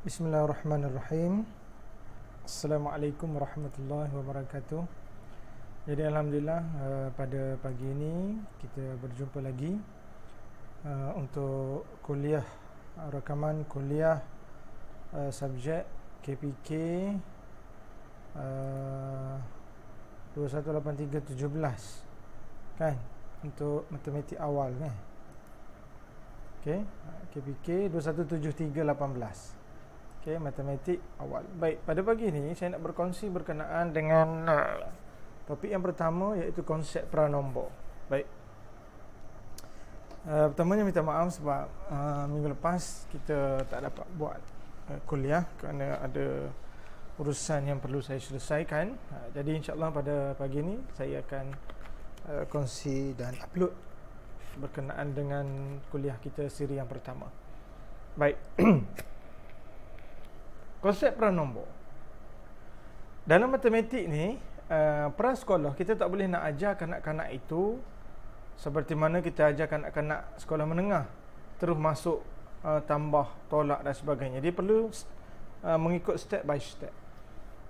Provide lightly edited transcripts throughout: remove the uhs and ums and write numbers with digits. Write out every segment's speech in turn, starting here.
Bismillahirrahmanirrahim. Assalamualaikum warahmatullahi wabarakatuh. Jadi alhamdulillah pada pagi ini kita berjumpa lagi untuk kuliah rakaman kuliah subjek KPK 218317 kan, untuk matematik awal kan. Okey, KPK 217318. Okey, matematik awal. Baik, pada pagi ini saya nak berkongsi berkenaan dengan topik yang pertama, iaitu konsep pranombor. Baik. Pertamanya minta maaf sebab minggu lepas kita tak dapat buat kuliah kerana ada urusan yang perlu saya selesaikan. Jadi insya-Allah pada pagi ini saya akan kongsi dan upload berkenaan dengan kuliah kita siri yang pertama. Baik. Konsep pranombor. Dalam matematik ni, prasekolah kita tak boleh nak ajar kanak-kanak itu seperti mana kita ajar kanak-kanak sekolah menengah, terus masuk tambah, tolak dan sebagainya. Dia perlu mengikut step by step.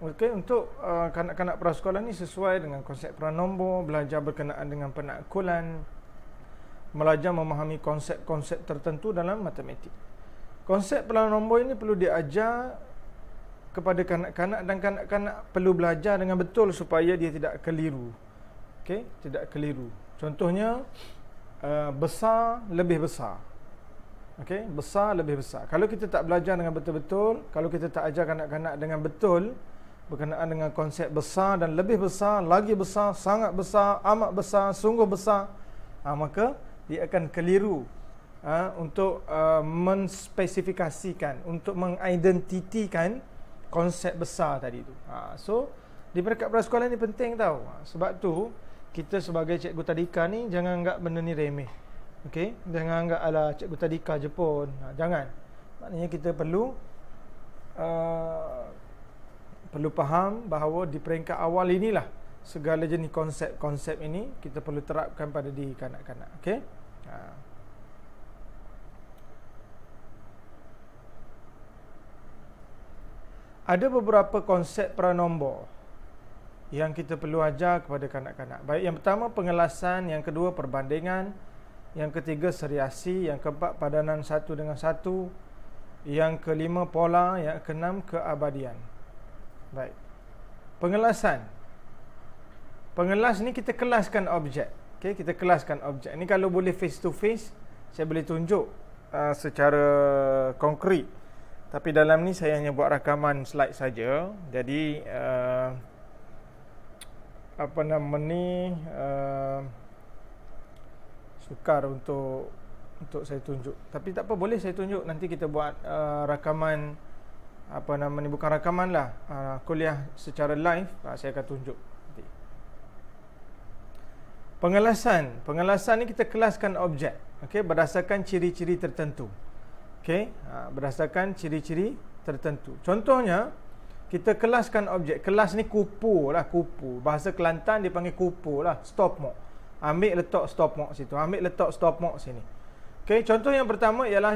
Okey, untuk kanak-kanak prasekolah ni sesuai dengan konsep pranombor, belajar berkenaan dengan penakkulan, belajar memahami konsep-konsep tertentu dalam matematik. Konsep pranombor ini perlu diajar kepada kanak-kanak, dan kanak-kanak perlu belajar dengan betul supaya dia tidak keliru. Okey, tidak keliru. Contohnya besar lebih besar. Okey, besar lebih besar. Kalau kita tak belajar dengan betul-betul, kalau kita tak ajar kanak-kanak dengan betul berkenaan dengan konsep besar dan lebih besar, lagi besar, sangat besar, amat besar, sungguh besar, maka dia akan keliru untuk menspesifikasikan, untuk mengidentitikan konsep besar tadi tu. So di peringkat prasekolah ni penting tau. Sebab tu kita sebagai cikgu tadika ni jangan anggap benda ni remeh. Okey, jangan anggap ala cikgu tadika je pun. Jangan. Maknanya kita perlu faham bahawa di peringkat awal inilah segala jenis konsep-konsep ini kita perlu terapkan pada diri kanak-kanak. Okey? Ada beberapa konsep pranombor yang kita perlu ajar kepada kanak-kanak. Baik, yang pertama pengelasan, yang kedua perbandingan, yang ketiga seriasi, yang keempat padanan satu dengan satu, yang kelima pola, yang keenam keabadian. Baik. Pengelasan. Pengelas ni kita kelaskan objek. Okey, kita kelaskan objek. Ni kalau boleh face to face, saya boleh tunjuk secara konkret. Tapi dalam ni saya hanya buat rakaman slide saja. Jadi sukar untuk saya tunjuk. Tapi tak apa, boleh saya tunjuk. Nanti kita buat rakaman bukan rakaman lah, kuliah secara live, saya akan tunjuk nanti. Pengelasan ni kita kelaskan objek, okey, berdasarkan ciri-ciri tertentu. Okey, berdasarkan ciri-ciri tertentu. Contohnya, kita kelaskan objek. Kelas ni kupu lah, kupu. Bahasa Kelantan dia panggil kupu lah, stop mock. Ambil letak stop mock situ, ambil letak stop mock sini. Okey, contoh yang pertama ialah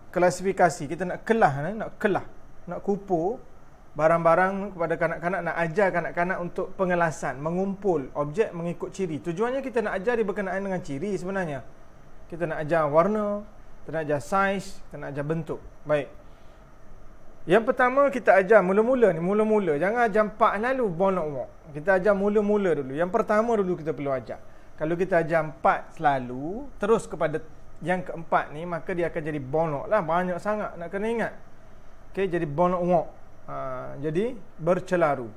klasifikasi. Kita nak kelah, nak kupu barang-barang kepada kanak-kanak, nak ajar kanak-kanak untuk pengelasan, mengumpul objek mengikut ciri. Tujuannya kita nak ajar dia berkenaan dengan ciri sebenarnya. Kita nak ajar warna, kita nak ajar saiz, kita nak ajar bentuk. Baik. Yang pertama kita ajar mula-mula. Jangan ajar 4 lalu bonok walk. Kita ajar mula-mula dulu. Yang pertama dulu kita perlu ajar. Kalau kita ajar 4 selalu, terus kepada yang keempat ni, maka dia akan jadi bonok lah. Banyak sangat nak kena ingat. Okey, jadi bonok walk. Jadi bercelaru.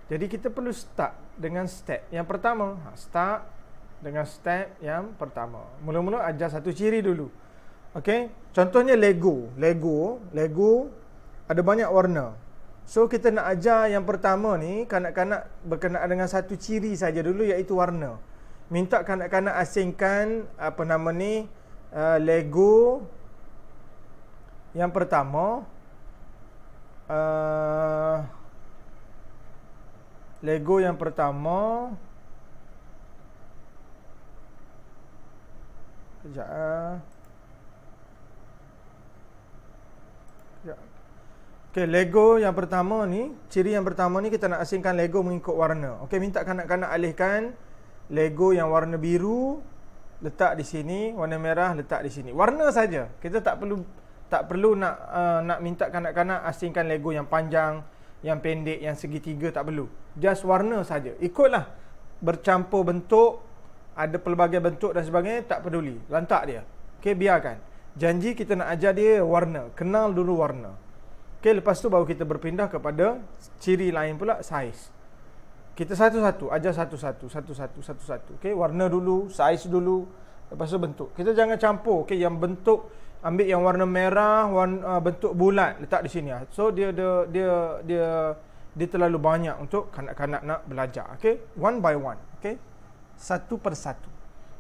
Jadi kita perlu start dengan step yang pertama. Start dengan step yang pertama. Mula-mula ajar satu ciri dulu. Okey, contohnya Lego ada banyak warna. So kita nak ajar yang pertama ni kanak-kanak berkenaan dengan satu ciri saja dulu, iaitu warna. Minta kanak-kanak asingkan Lego yang pertama. Lego yang pertama. Sekejap. Ya. Okey, Lego yang pertama ni, ciri yang pertama ni kita nak asingkan Lego mengikut warna. Okey, minta kanak-kanak alihkan Lego yang warna biru letak di sini, warna merah letak di sini. Warna saja. Kita tak perlu nak minta kanak-kanak asingkan Lego yang panjang, yang pendek, yang segitiga, tak perlu. Just warna saja. Ikutlah bercampur bentuk, ada pelbagai bentuk dan sebagainya, tak peduli. Lantak dia. Okey, biarkan. Janji kita nak ajar dia warna. Kenal dulu warna. Okey, lepas tu baru kita berpindah kepada ciri lain pula, saiz. Kita satu-satu, ajar satu-satu. Okey, warna dulu, saiz dulu, lepas tu bentuk. Kita jangan campur. Okey, yang bentuk ambil yang warna merah, bentuk bulat letak di sini. So dia terlalu banyak untuk kanak-kanak nak belajar. Okey, one by one. Okey, satu persatu.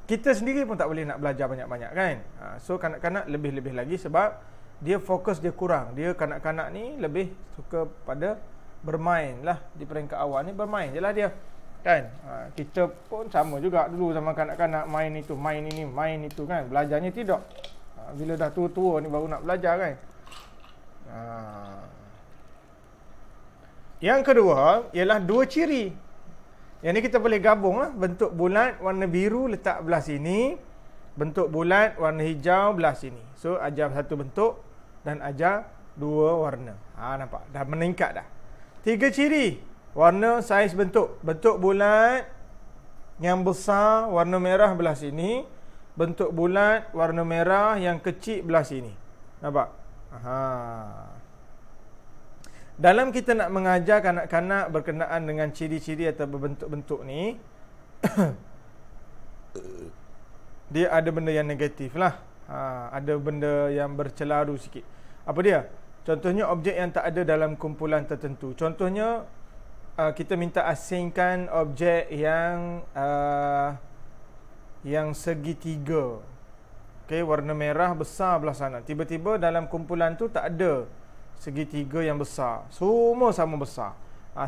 Kita sendiri pun tak boleh nak belajar banyak-banyak kan. So kanak-kanak lebih-lebih lagi sebab dia fokus dia kurang. Dia kanak-kanak ni lebih suka pada bermain lah. Di peringkat awal ni bermain je lah dia kan. Kita pun sama juga dulu sama kanak-kanak, main itu, main ini, main itu kan. Belajarnya tidak. Bila dah tua-tua ni baru nak belajar kan. Yang kedua ialah dua ciri. Yang ni kita boleh gabung lah. Bentuk bulat warna biru letak belah sini, bentuk bulat warna hijau belah sini. So ajar satu bentuk dan ajar dua warna. Nampak? Dah meningkat dah. Tiga ciri. Warna, saiz, bentuk. Bentuk bulat yang besar warna merah belah sini. Bentuk bulat warna merah yang kecil belah sini. Nampak? Dalam kita nak mengajar kanak-kanak berkenaan dengan ciri-ciri atau bentuk-bentuk ni, dia ada benda yang negatif lah. Ada benda yang bercelaru sikit. Apa dia? Contohnya objek yang tak ada dalam kumpulan tertentu. Contohnya kita minta asingkan objek yang segitiga. Okey, warna merah besar belah sana. Tiba-tiba dalam kumpulan tu tak ada segitiga yang besar. Semua sama besar.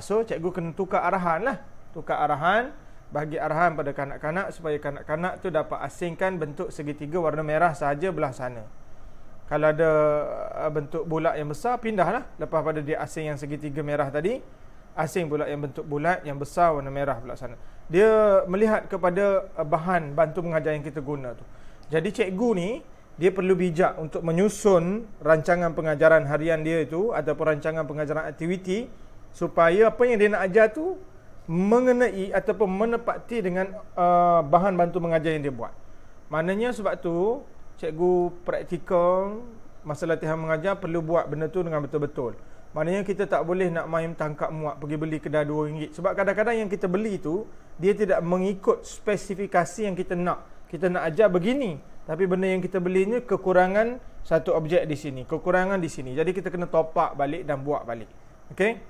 So cikgu kena tukar arahan lah. Tukar arahan, bagi arahan pada kanak-kanak supaya kanak-kanak tu dapat asingkan bentuk segitiga warna merah sahaja belah sana. Kalau ada bentuk bulat yang besar, pindahlah. Lepas pada dia asing yang segitiga merah tadi, asing pula yang bentuk bulat yang besar warna merah belah sana. Dia melihat kepada bahan bantu mengajar yang kita guna tu. Jadi cikgu ni dia perlu bijak untuk menyusun rancangan pengajaran harian dia itu ataupun rancangan pengajaran aktiviti supaya apa yang dia nak ajar tu mengenai ataupun menepati dengan bahan bantu mengajar yang dia buat. Maknanya sebab tu cikgu praktikal masa latihan mengajar perlu buat benda tu dengan betul-betul. Maknanya kita tak boleh nak main tangkap muat pergi beli kedai RM2. Sebab kadang-kadang yang kita beli tu dia tidak mengikut spesifikasi yang kita nak. Kita nak ajar begini, tapi benda yang kita beli ni kekurangan satu objek di sini, kekurangan di sini. Jadi kita kena top up balik dan buat balik. Okey?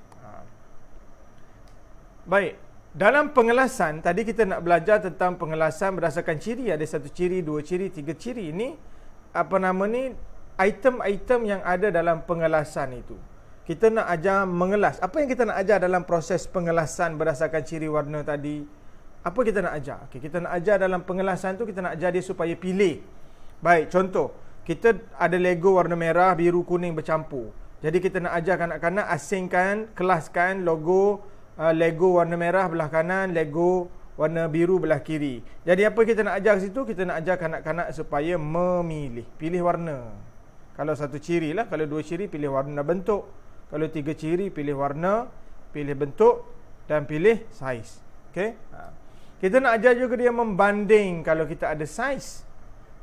Baik. Dalam pengelasan, tadi kita nak belajar tentang pengelasan berdasarkan ciri. Ada satu ciri, dua ciri, tiga ciri. Ini apa nama ni? Item-item yang ada dalam pengelasan itu. Kita nak ajar mengelas. Apa yang kita nak ajar dalam proses pengelasan berdasarkan ciri warna tadi? Apa kita nak ajar? Okay, kita nak ajar dalam pengelasan tu, kita nak ajar dia supaya pilih. Baik, contoh. Kita ada Lego warna merah, biru, kuning bercampur. Jadi kita nak ajar kanak-kanak asingkan, kelaskan logo Lego warna merah belah kanan, Lego warna biru belah kiri. Jadi apa kita nak ajar situ? Kita nak ajar kanak-kanak supaya memilih. Pilih warna. Kalau satu ciri lah. Kalau dua ciri, pilih warna bentuk. Kalau tiga ciri, pilih warna, pilih bentuk dan pilih saiz. Okay? Kita nak ajar juga dia membanding kalau kita ada saiz.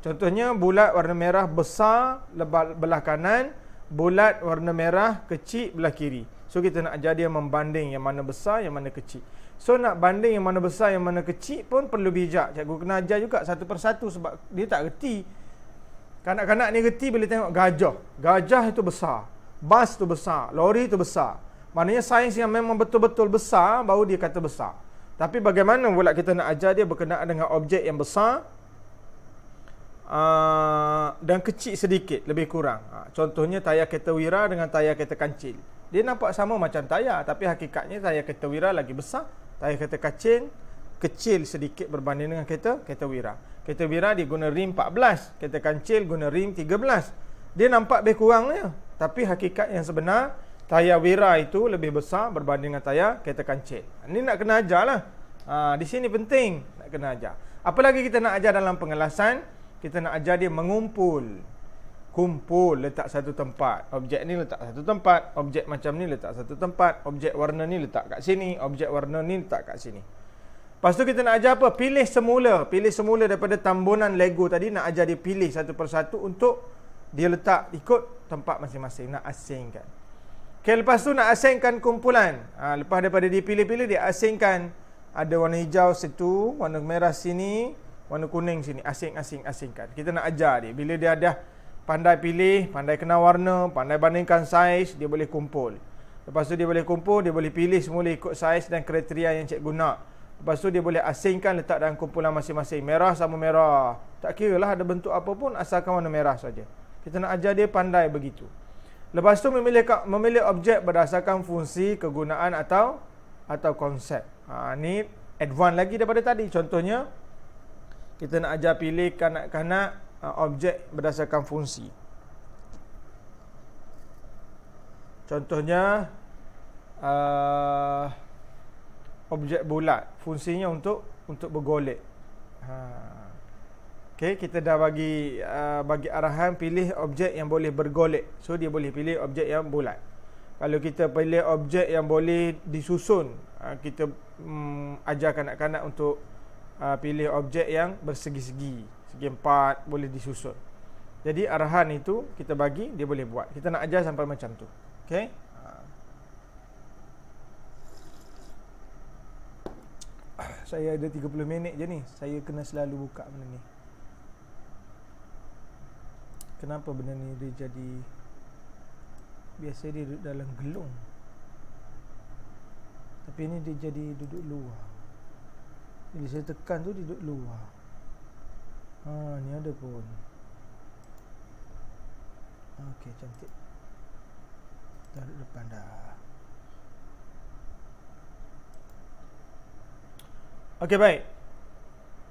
Contohnya bulat warna merah besar belah kanan, bulat warna merah kecil belah kiri. So kita nak ajar dia membanding yang mana besar, yang mana kecil. So nak banding yang mana besar, yang mana kecil pun perlu bijak. Cikgu kena ajar juga satu persatu sebab dia tak reti. Kanak-kanak ni reti bila tengok gajah. Gajah itu besar. Bas tu besar. Lori tu besar. Maknanya saiz yang memang betul-betul besar baru dia kata besar. Tapi bagaimana pula kita nak ajar dia berkenaan dengan objek yang besar dan kecil sedikit, lebih kurang. Contohnya tayar kereta wira dengan tayar kereta kancil. Dia nampak sama macam tayar, tapi hakikatnya tayar kereta wira lagi besar. Tayar kereta kancil kecil sedikit berbanding dengan kereta wira. Kereta wira dia guna rim 14, kereta kancil guna rim 13. Dia nampak lebih kurangnya. Tapi hakikat yang sebenar, tayar wira itu lebih besar berbanding dengan tayar kereta kancil. Ini nak kena ajar lah. Di sini penting nak kena ajar. Apalagi kita nak ajar dalam pengelasan, kita nak ajar dia mengumpul. Kumpul, letak satu tempat. Objek ni letak satu tempat. Objek macam ni letak satu tempat. Objek warna ni letak kat sini. Objek warna ni letak kat sini. Lepas tu kita nak ajar apa? Pilih semula. Pilih semula daripada tambunan Lego tadi. Nak ajar dia pilih satu persatu untuk dia letak ikut tempat masing-masing. Nak asingkan. Okay, lepas tu nak asingkan kumpulan. Lepas daripada dia pilih-pilih, dia asingkan. Ada warna hijau situ, warna merah sini, warna kuning sini. Asingkan. Kita nak ajar dia. Bila dia dah pandai pilih, pandai kenal warna, pandai bandingkan saiz, dia boleh kumpul. Lepas tu dia boleh kumpul, dia boleh pilih semula ikut saiz dan kriteria yang cikgu nak. Lepas tu dia boleh asingkan letak dalam kumpulan masing-masing. Merah sama merah. Tak kira lah ada bentuk apa pun, asalkan warna merah saja. Kita nak ajar dia pandai begitu. Lepas tu memilih objek berdasarkan fungsi, kegunaan atau konsep. Ni advance lagi daripada tadi. Contohnya, kita nak ajar pilih kanak-kanak objek berdasarkan fungsi. Contohnya objek bulat, fungsinya untuk bergolek. Okey, kita dah bagi arahan pilih objek yang boleh bergolek. So dia boleh pilih objek yang bulat. Kalau kita pilih objek yang boleh disusun, kita ajar kanak-kanak untuk pilih objek yang bersegi-segi, segi empat, boleh disusun. Jadi arahan itu kita bagi, dia boleh buat. Kita nak ajar sampai macam tu. Okey. Saya ada 30 minit je ni. Saya kena selalu buka benda ni. Kenapa benda ni dia jadi, biasa dia duduk dalam gelung, tapi ni dia jadi duduk luar. Bila saya tekan tu dia duduk luar. Ni ada pun. Okey, cantik. Dah duduk depan dah. Okey, baik.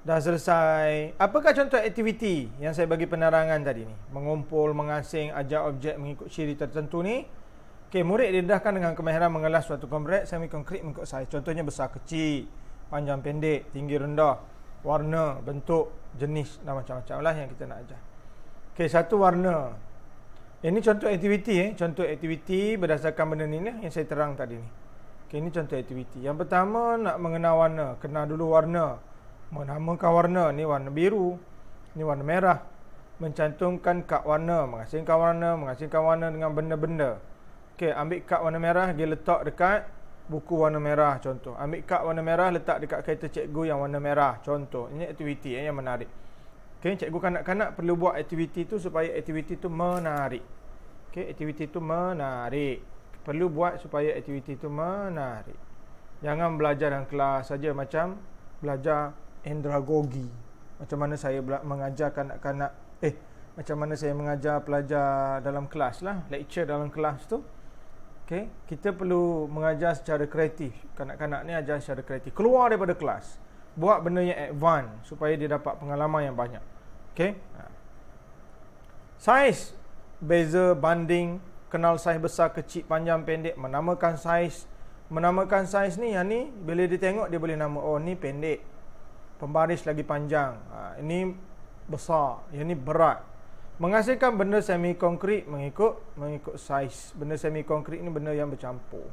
Dah selesai. Apakah contoh aktiviti yang saya bagi penerangan tadi ni? Mengumpul, mengasing, ajar objek mengikut ciri tertentu ni. Okey, murid didedahkan dengan kemahiran mengelas suatu konkret, semi konkret mengikut saiz. Contohnya besar kecil, panjang pendek, tinggi rendah, warna, bentuk, jenis dan macam-macam lah yang kita nak ajar. Okey, satu warna. Ini contoh aktiviti contoh aktiviti berdasarkan benda ni yang saya terang tadi ni. Okey, ini contoh aktiviti. Yang pertama nak mengenal warna, kenal dulu warna. Menamakan warna, ni warna biru, ni warna merah. Mencantumkan kad warna, mengasingkan warna dengan benda-benda. Okey, ambil kad warna merah, dia letak dekat buku warna merah contoh. Ambil kad warna merah, letak dekat kereta cikgu yang warna merah contoh. Ini aktiviti yang menarik. Okey, cikgu kanak-kanak perlu buat aktiviti tu supaya aktiviti tu menarik. Okey, aktiviti tu menarik. Perlu buat supaya aktiviti tu menarik. Jangan belajar dalam kelas saja macam belajar andragogi. Macam mana saya mengajar kanak-kanak, macam mana saya mengajar pelajar dalam kelas lah, lecture dalam kelas tu. Okay, kita perlu mengajar secara kreatif. Kanak-kanak ni ajar secara kreatif, keluar daripada kelas, buat benda yang advance supaya dia dapat pengalaman yang banyak. Okay, saiz, beza, banding, kenal saiz besar, kecil, panjang, pendek, menamakan saiz. Menamakan saiz ni, yang ni bila dia tengok dia boleh nama, oh ni pendek, pembaris lagi panjang, ini besar, yang ni berat. Menghasilkan benda semi konkret mengikut saiz. Benda semi konkret ni benda yang bercampur.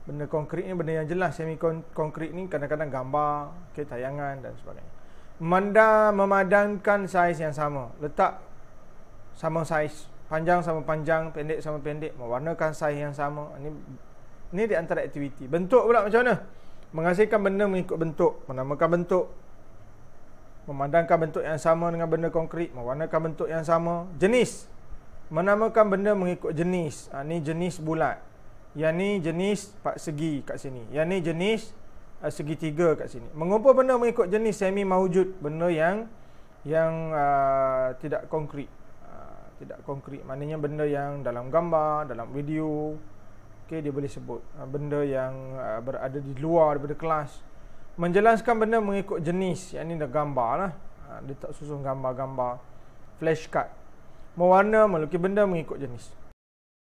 Benda konkret ni benda yang jelas. Semi konkret ni kadang-kadang gambar, tayangan dan sebagainya. Memadankan saiz yang sama. Letak sama saiz, panjang sama panjang, pendek sama pendek, mewarnakan saiz yang sama. Ini di antara aktiviti. Bentuk pula macam mana? Menghasilkan benda mengikut bentuk, menamakan bentuk, memandangkan bentuk yang sama dengan benda konkret, mewarnakan bentuk yang sama. Jenis, menamakan benda mengikut jenis. Ni jenis bulat, yang ni jenis empat segi kat sini, yang ni jenis segitiga kat sini. Mengumpul benda mengikut jenis semi maujud, benda yang tidak konkret. Tidak konkret maknanya benda yang dalam gambar, dalam video. Okey, dia boleh sebut benda yang berada di luar daripada kelas. Menjelaskan benda mengikut jenis, yang ni dah gambar lah. Dia tak susun gambar-gambar. Flashcard. Mewarna, melukis benda mengikut jenis.